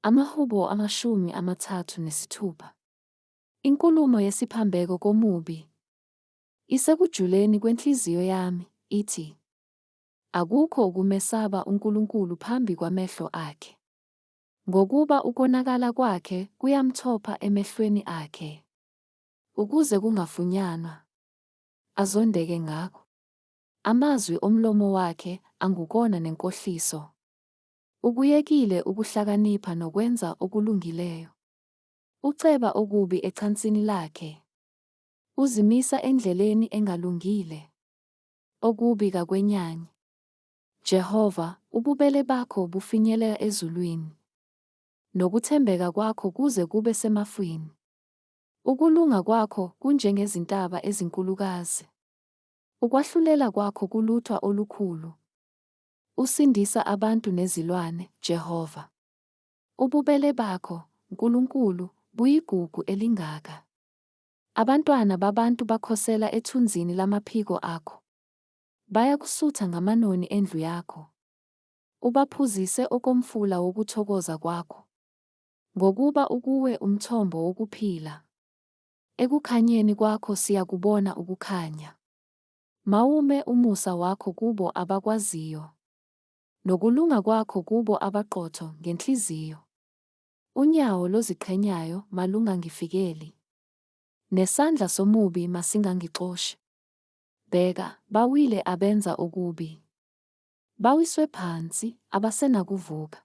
Amahubo 36. Inkulumo yesiphambeko komubi. Isekujuleni kwenhliziyo yami, ithi, akukho ukumesaba uNkulunkulu phambi kwamehlo akhe. Ngokuba ukonakala kwakhe kuyamthopha emehlweni akhe. Ukuze kungafunyanwa, azondeke ngakho. Amazwi omlomo wakhe angukona nenkohliso. Ukuyekile ukuhlakanipha nokwenza okulungileyo. Uceba okubi ecansini lakhe. Uzimisa endleleni engalungile. Okubi kakwenyanyi. Jehova, ububele bakho bufinyelela ezulwini. Nokuthembeka kwakho kuze kube semafwini. Ukulunga kwakho kunjengezintaba ezinkulukazi. Ukwahlulela kwakho kuluthwa olukhulu. Usindisa abantu nezilwane, Jehova. Ububele bakho, Nkulunkulu, buyigugu elingaka. Abantwana babantu bakhosela ethunzini lamaphiko akho. Bayakusutha ngamanoni endlu yakho. Ubaphuzise okomfula wokuthokoza kwakho. Ngokuba ukuwe umthombo wokuphila. Ekukhanyeni kwakho siyakubona ukukhanya. Mawume umusa wakho kubo abakwaziyo. Nokulunga kwakho kubo abaqotho ngenhliziyo. Unyawo loziqhenyayo malungangifikeli. Nesandla somubi masingangixoshi. Bheka, bawile abenza okubi. Bawiswe phansi, abasenakuvuka.